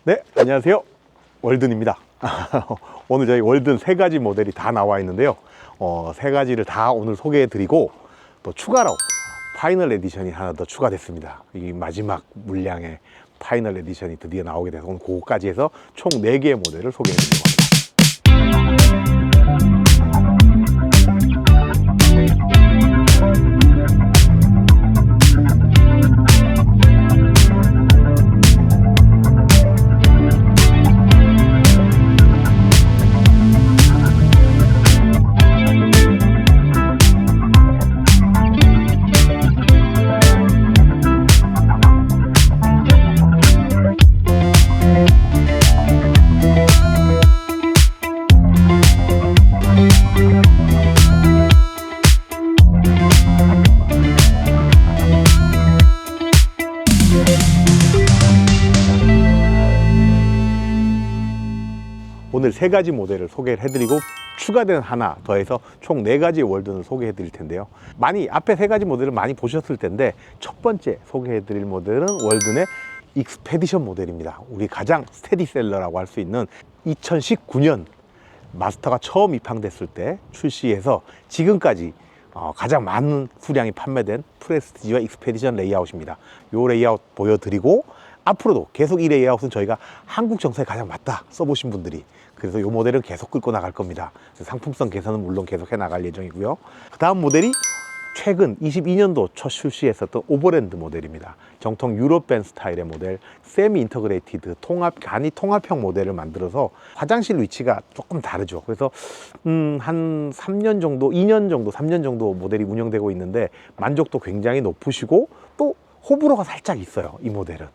네, 안녕하세요. 월든입니다. 오늘 저희 월든 세 가지 모델이 다 나와 있는데요. 세 가지를 다 오늘 소개해 드리고 또 추가로 파이널 에디션이 하나 더 추가됐습니다. 이 마지막 물량의 파이널 에디션이 드디어 나오게 돼서 오늘 그거까지 해서 총 4개의 모델을 소개해 드리고 합니다. 오늘 세 가지 모델을 소개를 해드리고 추가된 하나 더해서 총 4가지의 월든을 소개해 드릴 텐데요. 많이 앞에 세 가지 모델을 많이 보셨을 텐데 첫 번째 소개해 드릴 모델은 월든의 익스페디션 모델입니다. 우리 가장 스테디셀러라고 할 수 있는 2019년 마스터가 처음 입항됐을 때 출시해서 지금까지 가장 많은 수량이 판매된 프레스티지와 익스페디션 레이아웃입니다. 이 레이아웃 보여드리고 앞으로도 계속 이 레이아웃은 저희가 한국 정서에 가장 맞다 써보신 분들이, 그래서 이 모델은 계속 끌고 나갈 겁니다. 상품성 개선은 물론 계속 해 나갈 예정이고요. 그 다음 모델이 최근 22년도 첫 출시했었던 오버랜드 모델입니다. 정통 유럽밴 스타일의 모델, 세미 인터그레이티드 간이 통합형 모델을 만들어서 화장실 위치가 조금 다르죠. 그래서 한 3년 정도, 2년 정도, 3년 정도 모델이 운영되고 있는데 만족도 굉장히 높으시고 또 호불호가 살짝 있어요, 이 모델은.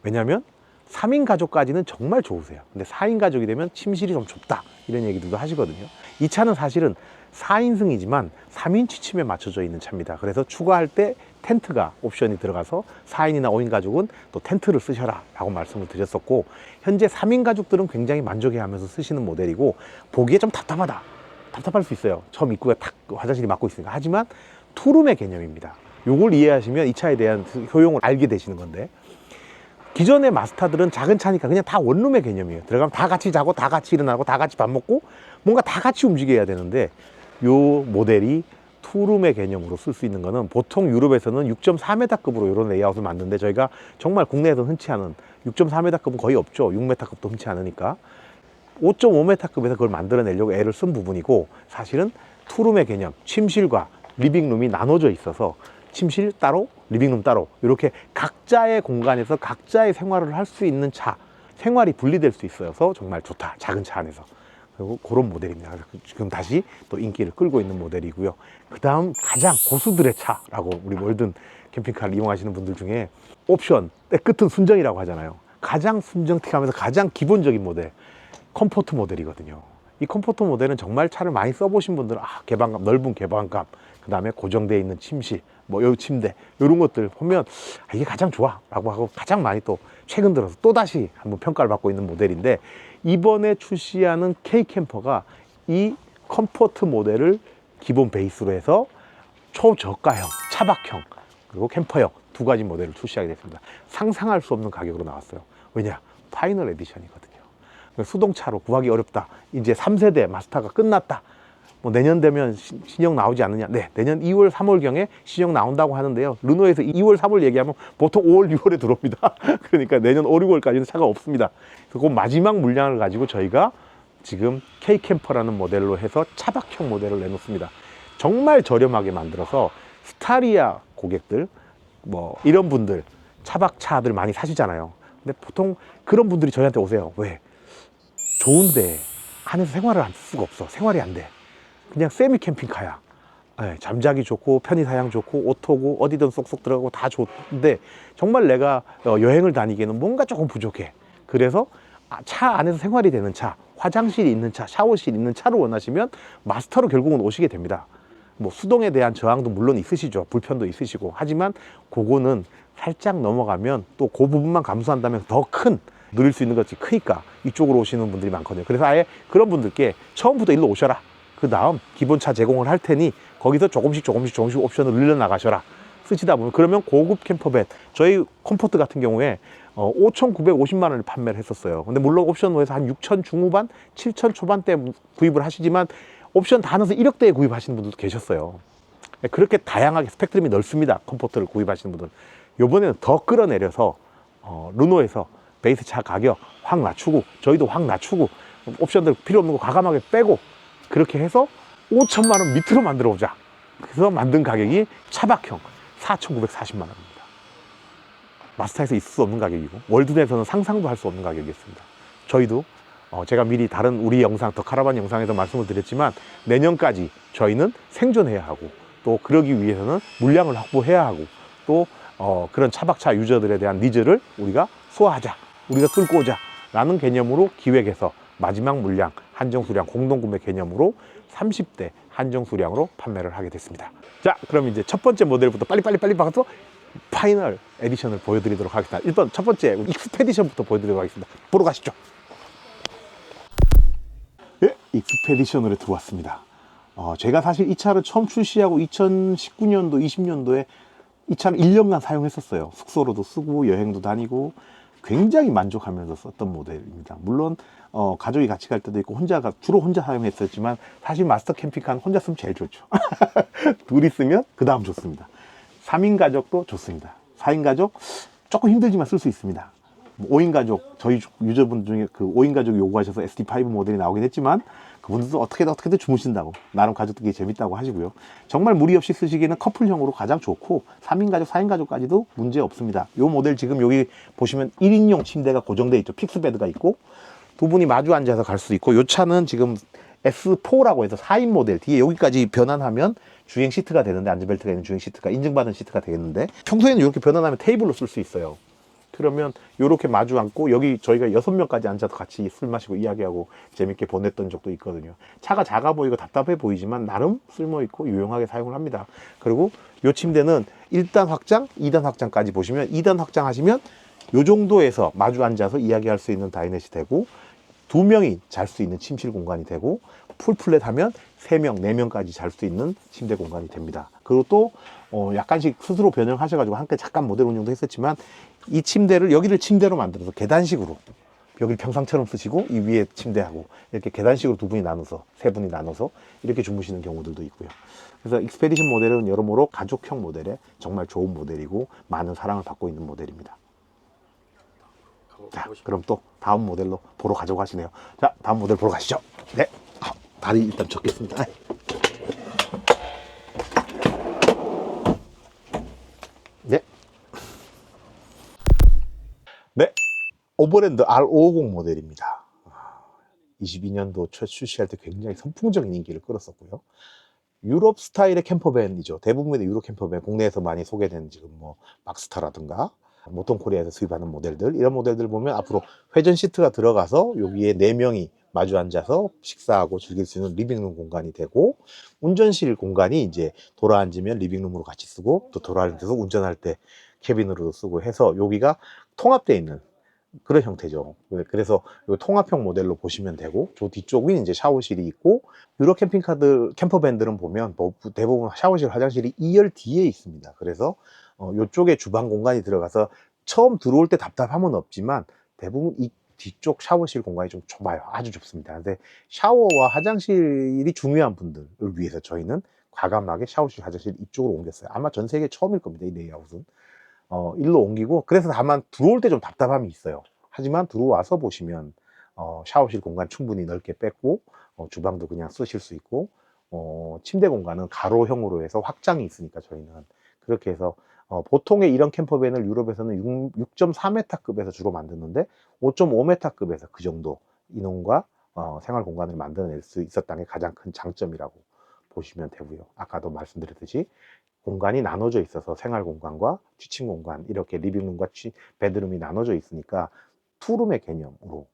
왜냐하면 3인 가족까지는 정말 좋으세요. 근데 4인 가족이 되면 침실이 좀 좁다, 이런 얘기들도 하시거든요. 이 차는 사실은 4인승이지만 3인 취침에 맞춰져 있는 차입니다. 그래서 추가할 때 텐트가 옵션이 들어가서 4인이나 5인 가족은 또 텐트를 쓰셔라 라고 말씀을 드렸었고, 현재 3인 가족들은 굉장히 만족해 하면서 쓰시는 모델이고, 보기에 좀 답답할 수 있어요. 처음 입구가 탁 화장실이 막고 있으니까. 하지만 투룸의 개념입니다. 요걸 이해하시면 이 차에 대한 효용을 알게 되시는 건데, 기존의 마스터들은 작은 차니까 그냥 다 원룸의 개념이에요. 들어가면 다 같이 자고 다 같이 일어나고 다 같이 밥 먹고 뭔가 다 같이 움직여야 되는데, 요 모델이 투룸의 개념으로 쓸 수 있는 거는 보통 유럽에서는 6.4m급으로 이런 레이아웃을 만드는데, 저희가 정말 국내에서 흔치 않은 6.4m급은 거의 없죠. 6m급도 흔치 않으니까 5.5m급에서 그걸 만들어내려고 애를 쓴 부분이고, 사실은 투룸의 개념, 침실과 리빙룸이 나눠져 있어서 침실 따로, 리빙룸 따로, 이렇게 각자의 공간에서 각자의 생활을 할 수 있는 차, 생활이 분리될 수 있어서 정말 좋다, 작은 차 안에서. 그리고 그런 모델입니다. 지금 다시 또 인기를 끌고 있는 모델이고요. 그 다음 가장 고수들의 차라고 우리 월든 캠핑카를 이용하시는 분들 중에 옵션, 끝은 순정이라고 하잖아요. 가장 순정틱하면서 가장 기본적인 모델, 컴포트 모델이거든요. 이 컴포트 모델은 정말 차를 많이 써보신 분들은 개방감, 넓은 개방감, 그 다음에 고정되어 있는 침실, 요 침대, 이런 것들 보면 이게 가장 좋아 라고 하고 가장 많이 또 최근 들어서 또다시 한번 평가를 받고 있는 모델인데, 이번에 출시하는 K캠퍼가 이 컴포트 모델을 기본 베이스로 해서 초저가형, 차박형, 그리고 캠퍼형 두 가지 모델을 출시하게 됐습니다. 상상할 수 없는 가격으로 나왔어요. 왜냐? 파이널 에디션이거든요. 수동차로 구하기 어렵다, 이제 3세대 마스터가 끝났다, 내년 되면 신형 나오지 않느냐. 네, 내년 2월, 3월경에 신형 나온다고 하는데요. 르노에서 2월, 3월 얘기하면 보통 5월, 6월에 들어옵니다. 그러니까 내년 5, 6월까지는 차가 없습니다. 그리고 마지막 물량을 가지고 저희가 지금 K캠퍼라는 모델로 해서 차박형 모델을 내놓습니다. 정말 저렴하게 만들어서 스타리아 고객들, 이런 분들 차박차들 많이 사시잖아요. 근데 보통 그런 분들이 저희한테 오세요. 왜? 좋은데 안에서 생활을 할 수가 없어. 생활이 안 돼. 그냥 세미 캠핑카야. 네, 잠자기 좋고 편의 사양 좋고 오토고 어디든 쏙쏙 들어가고 다 좋은데 정말 내가 여행을 다니기에는 뭔가 조금 부족해. 그래서 차 안에서 생활이 되는 차, 화장실이 있는 차, 샤워실 있는 차를 원하시면 마스터로 결국은 오시게 됩니다. 수동에 대한 저항도 물론 있으시죠. 불편도 있으시고. 하지만 그거는 살짝 넘어가면 또 그 부분만 감수한다면 더 큰, 누릴 수 있는 것이 크니까 이쪽으로 오시는 분들이 많거든요. 그래서 아예 그런 분들께 처음부터 일로 오셔라. 그 다음 기본차 제공을 할 테니 거기서 조금씩 옵션을 늘려 나가셔라. 쓰시다 보면, 그러면 고급 캠퍼밴, 저희 컴포트 같은 경우에 5,950만 원을 판매를 했었어요. 근데 물론 옵션호에서 한 6천 중후반, 7천 초반대 구입을 하시지만 옵션 다 넣어서 1억대에 구입하시는 분들도 계셨어요. 그렇게 다양하게 스펙트럼이 넓습니다. 컴포트를 구입하시는 분들은. 요번에는 더 끌어내려서 르노에서 베이스 차 가격 확 낮추고, 저희도 확 낮추고, 옵션들 필요 없는 거 과감하게 빼고, 그렇게 해서 5천만 원 밑으로 만들어 오자. 그래서 만든 가격이 차박형 4,940만 원입니다. 마스터에서 있을 수 없는 가격이고, 월드에서는 상상도 할 수 없는 가격이었습니다. 저희도 제가 미리 다른 우리 영상, 더 카라반 영상에서 말씀을 드렸지만, 내년까지 저희는 생존해야 하고, 또 그러기 위해서는 물량을 확보해야 하고, 또 그런 차박차 유저들에 대한 니즈를 우리가 소화하자, 우리가 뚫고 오자 라는 개념으로 기획해서 마지막 물량, 한정 수량, 공동구매 개념으로 30대 한정 수량으로 판매를 하게 됐습니다. 자, 그럼 이제 첫 번째 모델부터 빨리빨리 봐서 파이널 에디션을 보여드리도록 하겠습니다. 일단 첫 번째 익스페디션부터 보여드리도록 하겠습니다. 보러 가시죠. 예, 익스페디션으로 들어왔습니다. 제가 사실 이 차를 처음 출시하고 2019년도, 20년도에 이 차를 1년간 사용했었어요. 숙소로도 쓰고 여행도 다니고 굉장히 만족하면서 썼던 모델입니다. 물론 가족이 같이 갈 때도 있고 주로 혼자 사용했었지만, 사실 마스터 캠핑카는 혼자 쓰면 제일 좋죠. 둘이 쓰면 그 다음 좋습니다. 3인 가족도 좋습니다. 4인 가족 조금 힘들지만 쓸 수 있습니다. 5인 가족, 저희 유저분 중에 그 5인 가족 요구하셔서 SD5 모델이 나오긴 했지만, 그분들도 어떻게든 주무신다고, 나름 가족들끼리 재밌다고 하시고요. 정말 무리 없이 쓰시기에는 커플형으로 가장 좋고, 3인 가족, 4인 가족까지도 문제 없습니다. 이 모델 지금 여기 보시면 1인용 침대가 고정되어 있죠. 픽스베드가 있고, 두 분이 마주 앉아서 갈 수 있고, 이 차는 지금 S4라고 해서 4인 모델, 뒤에 여기까지 변환하면 주행 시트가 되는데, 안전벨트가 있는 주행 시트가, 인증받은 시트가 되겠는데, 평소에는 이렇게 변환하면 테이블로 쓸 수 있어요. 그러면 이렇게 마주 앉고, 여기 저희가 6명까지 앉아서 같이 술 마시고 이야기하고 재밌게 보냈던 적도 있거든요. 차가 작아 보이고 답답해 보이지만 나름 쓸모있고 유용하게 사용을 합니다. 그리고 이 침대는 1단 확장, 2단 확장까지 보시면, 2단 확장 하시면 이 정도에서 마주 앉아서 이야기할 수 있는 다이넷이 되고, 2명이 잘 수 있는 침실 공간이 되고, 풀플랫 하면 3명, 4명까지 잘 수 있는 침대 공간이 됩니다. 그리고 또 약간씩 스스로 변형하셔가지고 함께 잠깐 모델 운영도 했었지만, 이 침대를, 여기를 침대로 만들어서 계단식으로, 여기를 평상처럼 쓰시고 이 위에 침대하고 이렇게 계단식으로 두 분이 나눠서, 세 분이 나눠서 이렇게 주무시는 경우들도 있고요. 그래서 익스페디션 모델은 여러모로 가족형 모델에 정말 좋은 모델이고 많은 사랑을 받고 있는 모델입니다. 자, 그럼 또 다음 모델로 보러 가져가시네요. 자, 다음 모델 보러 가시죠. 네, 다리 일단 접겠습니다. 네. 네, 오버랜드 R550 모델입니다. 22년도 첫 출시할 때 굉장히 선풍적인 인기를 끌었었고요. 유럽 스타일의 캠퍼밴이죠. 대부분의 유럽 캠퍼밴, 국내에서 많이 소개된 지금 뭐 막스타라든가 모톤코리아에서 수입하는 모델들, 이런 모델들 보면 앞으로 회전 시트가 들어가서 여기에 4명이 마주 앉아서 식사하고 즐길 수 있는 리빙룸 공간이 되고, 운전실 공간이 이제 돌아 앉으면 리빙룸으로 같이 쓰고, 또 돌아 앉아서 운전할 때 캐빈으로도 쓰고 해서 여기가 통합되어 있는 그런 형태죠. 그래서 이 통합형 모델로 보시면 되고, 저 뒤쪽은 이제 샤워실이 있고, 유럽 캠퍼밴들은 보면 대부분 샤워실, 화장실이 2열 뒤에 있습니다. 그래서 이쪽에 주방 공간이 들어가서 처음 들어올 때 답답함은 없지만, 대부분 이 뒤쪽 샤워실 공간이 좀 좁아요. 아주 좁습니다. 근데 샤워와 화장실이 중요한 분들을 위해서 저희는 과감하게 샤워실, 화장실 이쪽으로 옮겼어요. 아마 전 세계 처음일 겁니다, 이 레이아웃은. 일로 옮기고, 그래서 다만 들어올 때 좀 답답함이 있어요. 하지만 들어와서 보시면 샤워실 공간 충분히 넓게 뺐고, 주방도 그냥 쓰실 수 있고, 침대 공간은 가로형으로 해서 확장이 있으니까 저희는 그렇게 해서 보통의 이런 캠퍼밴을 유럽에서는 6.4m급에서 주로 만드는데 5.5m급에서 그 정도 인원과 생활 공간을 만들어낼 수 있었다는 게 가장 큰 장점이라고 보시면 되고요. 아까도 말씀드렸듯이 공간이 나눠져 있어서 생활 공간과 취침 공간, 이렇게 리빙룸과 베드룸이 나눠져 있으니까 투룸의 개념으로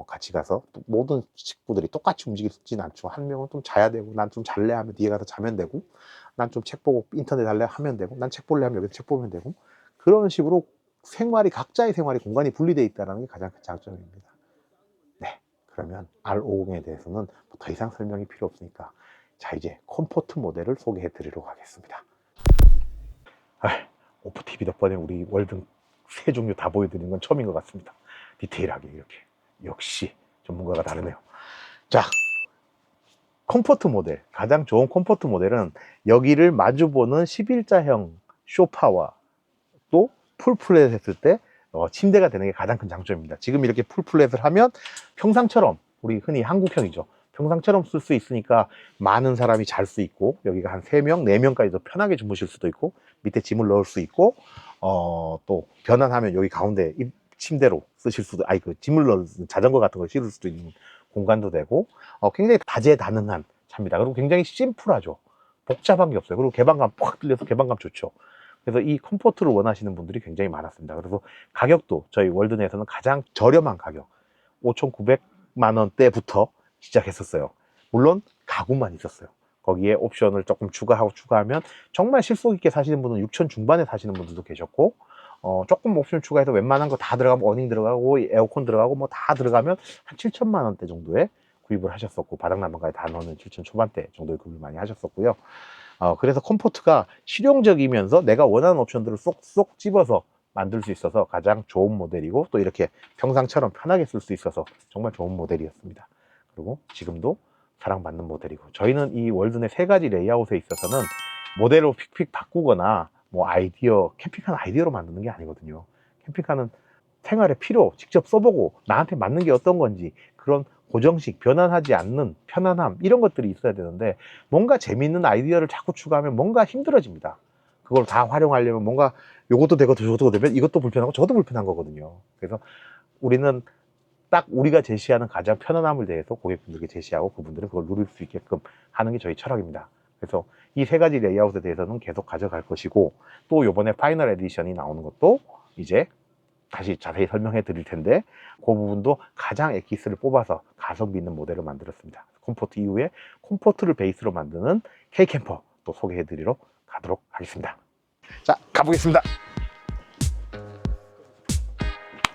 같이 가서 모든 식구들이 똑같이 움직이진 않죠. 한 명은 좀 자야 되고, 난 좀 잘래 하면 뒤에 가서 자면 되고, 난 좀 책 보고 인터넷 할래 하면 되고, 난 책 볼래 하면 여기서 책 보면 되고, 그런 식으로 각자의 생활이 공간이 분리되어 있다는 게 가장 큰 장점입니다. 네, 그러면 R50에 대해서는 더 이상 설명이 필요 없으니까, 자, 이제 컴포트 모델을 소개해 드리도록 하겠습니다. 오프 TV 덕분에 우리 월등 세 종류 다 보여드리는 건 처음인 것 같습니다. 디테일하게 이렇게. 역시 전문가가 다르네요. 자, 컴포트 모델, 가장 좋은 컴포트 모델은 여기를 마주보는 11자형 소파와 또 풀플랫 했을 때 침대가 되는 게 가장 큰 장점입니다. 지금 이렇게 풀플랫을 하면 평상처럼, 우리 흔히 한국형이죠, 평상처럼 쓸 수 있으니까 많은 사람이 잘 수 있고, 여기가 한 3명, 4명까지도 편하게 주무실 수도 있고, 밑에 짐을 넣을 수 있고, 또 변환하면 여기 가운데 침대로 쓰실 수도, 짐을 넣을 자전거 같은 걸 실을 수도 있는 공간도 되고, 굉장히 다재다능한 차입니다. 그리고 굉장히 심플하죠. 복잡한 게 없어요. 그리고 개방감 팍 뚫려서 개방감 좋죠. 그래서 이 컴포트를 원하시는 분들이 굉장히 많았습니다. 그래서 가격도 저희 월드 내에서는 가장 저렴한 가격 5,900만 원대부터 시작했었어요. 물론 가구만 있었어요. 거기에 옵션을 조금 추가하면 정말 실속 있게 사시는 분은 6천 중반에 사시는 분들도 계셨고, 조금 옵션 추가해서 웬만한 거 다 들어가면 어닝 들어가고 에어컨 들어가고 뭐 다 들어가면 한 7천만 원대 정도에 구입을 하셨었고, 바닥난방까지 다 넣는 7천 초반대 정도의 구입을 많이 하셨었고요. 그래서 컴포트가 실용적이면서 내가 원하는 옵션들을 쏙쏙 집어서 만들 수 있어서 가장 좋은 모델이고, 또 이렇게 평상처럼 편하게 쓸 수 있어서 정말 좋은 모델이었습니다. 그리고 지금도 사랑받는 모델이고, 저희는 이 월든의 3가지 레이아웃에 있어서는 모델로 픽픽 바꾸거나 뭐 아이디어, 캠핑카는 아이디어로 만드는 게 아니거든요. 캠핑카는 생활의 필요, 직접 써보고 나한테 맞는 게 어떤 건지, 그런 고정식, 변환하지 않는 편안함, 이런 것들이 있어야 되는데, 뭔가 재미있는 아이디어를 자꾸 추가하면 뭔가 힘들어집니다. 그걸 다 활용하려면 뭔가 요것도 되고 저것도 되면 이것도 불편하고 저것도 불편한 거거든요. 그래서 우리는 딱 우리가 제시하는 가장 편안함을 대해서 고객분들께 제시하고, 그분들은 그걸 누릴 수 있게끔 하는 게 저희 철학입니다. 그래서 이 3가지 레이아웃에 대해서는 계속 가져갈 것이고, 또 요번에 파이널 에디션이 나오는 것도 이제 다시 자세히 설명해 드릴 텐데, 그 부분도 가장 엑기스를 뽑아서 가성비 있는 모델을 만들었습니다. 컴포트 이후에 컴포트를 베이스로 만드는 K캠퍼 또 소개해 드리러 가도록 하겠습니다. 자, 가보겠습니다.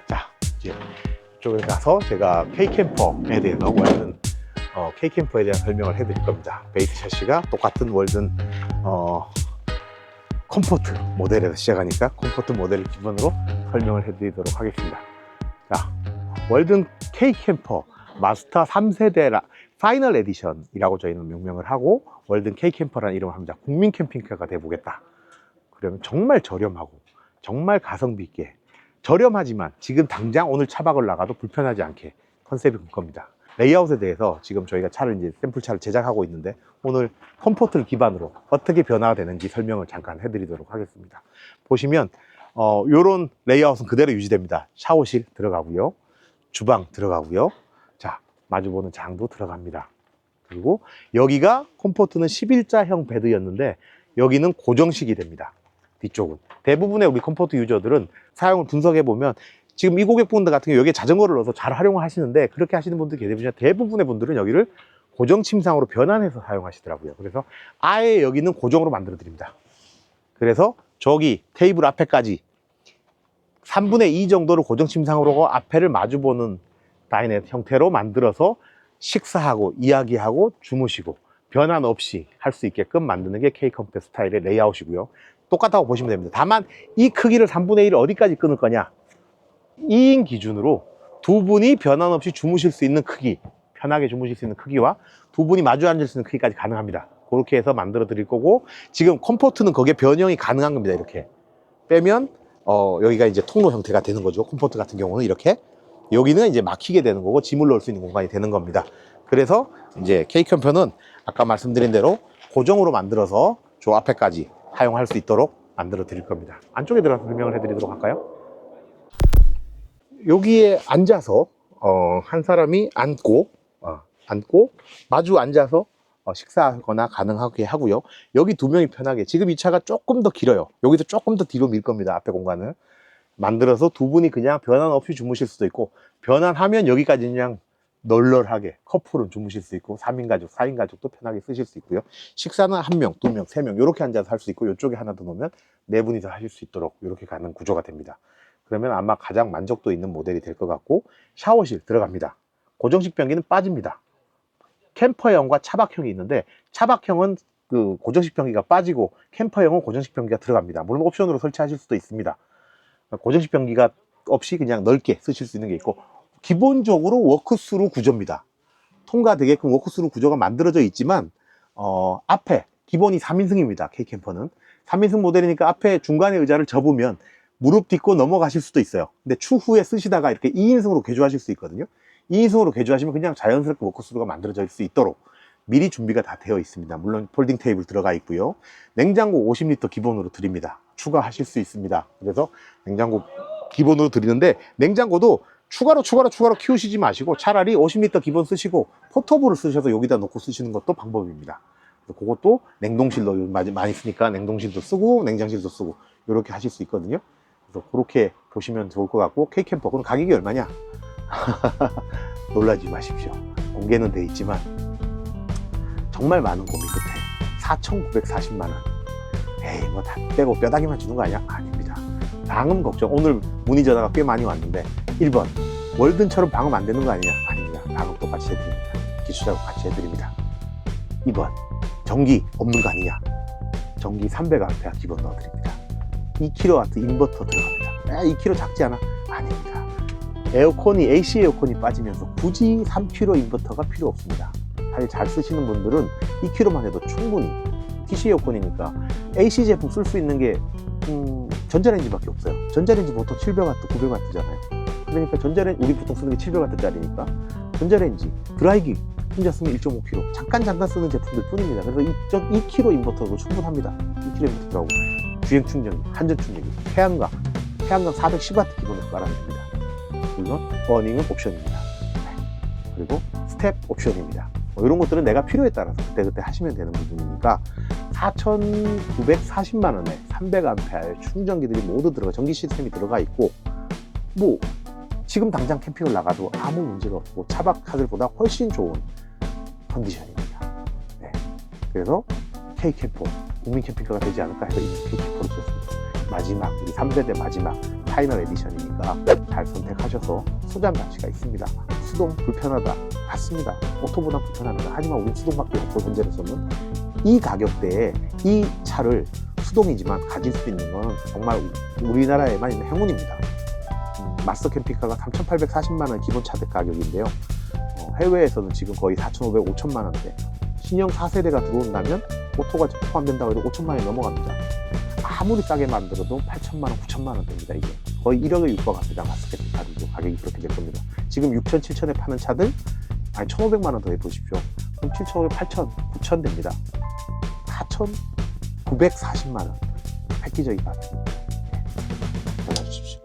자, 이제 이쪽에 가서 제가 K캠퍼에 대해서 월든 K캠퍼에 대한 설명을 해 드릴 겁니다. 베이스 샤시가 똑같은 월든 컴포트 모델에서 시작하니까 컴포트 모델을 기본으로 설명을 해드리도록 하겠습니다. 자, 월든 K캠퍼 마스터 3세대 파이널 에디션이라고 저희는 명명을 하고, 월든 K캠퍼라는 이름을 합니다. 국민 캠핑카가 돼보겠다. 그러면 정말 저렴하고 정말 가성비 있게, 저렴하지만 지금 당장 오늘 차박을 나가도 불편하지 않게 컨셉이 그 겁니다. 레이아웃에 대해서 지금 저희가 차를 이제 샘플 차를 제작하고 있는데, 오늘 컴포트를 기반으로 어떻게 변화가 되는지 설명을 잠깐 해드리도록 하겠습니다. 보시면 요런 레이아웃은 그대로 유지됩니다. 샤워실 들어가고요, 주방 들어가고요, 자, 마주보는 장도 들어갑니다. 그리고 여기가 컴포트는 11자형 베드였는데 여기는 고정식이 됩니다. 뒤쪽은 대부분의 우리 컴포트 유저들은 사용을 분석해 보면, 지금 이 고객분들 같은 경우 여기에 자전거를 넣어서 잘 활용을 하시는데, 그렇게 하시는 분들이 계시지만 대부분의 분들은 여기를 고정 침상으로 변환해서 사용하시더라고요. 그래서 아예 여기는 고정으로 만들어 드립니다. 그래서 저기 테이블 앞에까지 3분의 2 정도를 고정 침상으로 앞에를 마주보는 다이넷 형태로 만들어서 식사하고 이야기하고 주무시고 변환 없이 할 수 있게끔 만드는 게 K컴패 스타일의 레이아웃이고요. 똑같다고 보시면 됩니다. 다만 이 크기를 3분의 1을 어디까지 끊을 거냐, 2인 기준으로 두 분이 변환 없이 주무실 수 있는 크기, 편하게 주무실 수 있는 크기와 두 분이 마주 앉을 수 있는 크기까지 가능합니다. 그렇게 해서 만들어 드릴 거고, 지금 컴포트는 거기에 변형이 가능한 겁니다. 이렇게 빼면 여기가 이제 통로 형태가 되는 거죠. 컴포트 같은 경우는 이렇게, 여기는 이제 막히게 되는 거고 짐을 넣을 수 있는 공간이 되는 겁니다. 그래서 이제 K캠퍼는 아까 말씀드린 대로 고정으로 만들어서 저 앞에까지 사용할 수 있도록 만들어 드릴 겁니다. 안쪽에 들어가서 설명을 해 드리도록 할까요? 여기에 앉아서 한 사람이 앉고 마주 앉아서 식사하거나 가능하게 하고요. 여기 2명이 편하게, 지금 이 차가 조금 더 길어요. 여기서 조금 더 뒤로 밀 겁니다. 앞에 공간을 만들어서 두 분이 그냥 변환 없이 주무실 수도 있고, 변환하면 여기까지 그냥 널널하게 커플은 주무실 수 있고, 3인 가족, 4인 가족도 편하게 쓰실 수 있고요. 식사는 1명, 2명, 3명 이렇게 앉아서 할 수 있고, 이쪽에 하나 더 놓으면 4분이서 하실 수 있도록 이렇게 가는 구조가 됩니다. 그러면 아마 가장 만족도 있는 모델이 될 것 같고, 샤워실 들어갑니다. 고정식 변기는 빠집니다. 캠퍼형과 차박형이 있는데, 차박형은 그 고정식 변기가 빠지고 캠퍼형은 고정식 변기가 들어갑니다. 물론 옵션으로 설치하실 수도 있습니다. 고정식 변기가 없이 그냥 넓게 쓰실 수 있는 게 있고, 기본적으로 워크스루 구조입니다. 통과되게끔 워크스루 구조가 만들어져 있지만 앞에 기본이 3인승입니다. K캠퍼는 3인승 모델이니까 앞에 중간에 의자를 접으면 무릎 딛고 넘어가실 수도 있어요. 근데 추후에 쓰시다가 이렇게 2인승으로 개조하실 수 있거든요. 2인승으로 개조하시면 그냥 자연스럽게 워크스루가 만들어질 수 있도록 미리 준비가 다 되어 있습니다. 물론 폴딩 테이블 들어가 있고요. 냉장고 50리터 기본으로 드립니다. 추가하실 수 있습니다. 그래서 냉장고 기본으로 드리는데, 냉장고도 추가로 키우시지 마시고 차라리 50리터 기본 쓰시고 포터블을 쓰셔서 여기다 놓고 쓰시는 것도 방법입니다. 그것도 냉동실로 많이 쓰니까 냉동실도 쓰고 냉장실도 쓰고 이렇게 하실 수 있거든요. 그래서 그렇게 보시면 좋을 것 같고, K캠퍼 그럼 가격이 얼마냐? 놀라지 마십시오. 공개는 돼 있지만 정말 많은 고민 끝에 4,940만 원. 에이 뭐 다 빼고 뼈다귀만 주는 거 아니야? 아닙니다. 방음 걱정, 오늘 문의 전화가 꽤 많이 왔는데 1번 월든처럼 방음 안 되는 거 아니냐? 아닙니다. 방음 똑같이 해드립니다. 기초 작업 같이 해드립니다. 2번 전기 없는 거 아니냐? 전기 300A 기본 넣어드립니다. 2kW 인버터 들어갑니다. 2kW 작지 않아? 아닙니다. 에어컨이 AC 에어컨이 빠지면서 굳이 3kW 인버터가 필요 없습니다. 사실 잘 쓰시는 분들은 2kW만 해도 충분히, DC 에어컨이니까 AC 제품 쓸 수 있는 게 전자레인지밖에 없어요. 전자레인지 보통 700W, 900W잖아요. 그러니까 전자레인지, 우리 보통 쓰는 게 700W짜리니까 전자레인지, 드라이기 혼자 쓰면 1.5kg, 잠깐 쓰는 제품들 뿐입니다. 그래서 2kg 인버터도 충분합니다. 2kg 인버터라고 주행 충전기, 한전 충전기, 태양광 410W 기본으로 깔아줍니다. 물론 버닝은 옵션입니다. 그리고 스텝 옵션입니다. 이런 것들은 내가 필요에 따라서 그때 하시면 되는 부분이니까 4,940만 원에 300A 충전기들이 모두 들어가, 전기 시스템이 들어가 있고, 뭐 지금 당장 캠핑을 나가도 아무 문제가 없고 차박카들보다 훨씬 좋은 컨디션입니다. 네. 그래서 K캠퍼 국민 캠핑카가 되지 않을까 해서 이 K캠퍼를 줬습니다. 마지막, 우리 3세대 마지막 파이널 에디션이니까 잘 선택하셔서 소장 가치가 있습니다. 수동 불편하다, 맞습니다. 오토보다 불편합니다. 하지만 우리 수동밖에 없고 현재로서는 이 가격대에 이 차를 수동이지만 가질 수 있는 건 정말 우리나라에만 있는 행운입니다. 마스터 캠핑카가 3,840만 원 기본 차대 가격인데요. 해외에서는 지금 거의 4,500, 5천만 원대. 신형 4세대가 들어온다면 오토가 포함된다고 해도 5천만 원이 넘어갑니다. 아무리 싸게 만들어도 8천만 원, 9천만 원대입니다. 이게 거의 1억에 육박합니다. 마스터 캠핑카들도 가격이 그렇게 될 겁니다. 지금 6천, 7천에 파는 차들, 아니 1,500만 원 더 해보십시오. 그럼 7,500, 8천, 9천 됩니다. 4,940만 원 획기적인 가격입니다. 골라주십시오.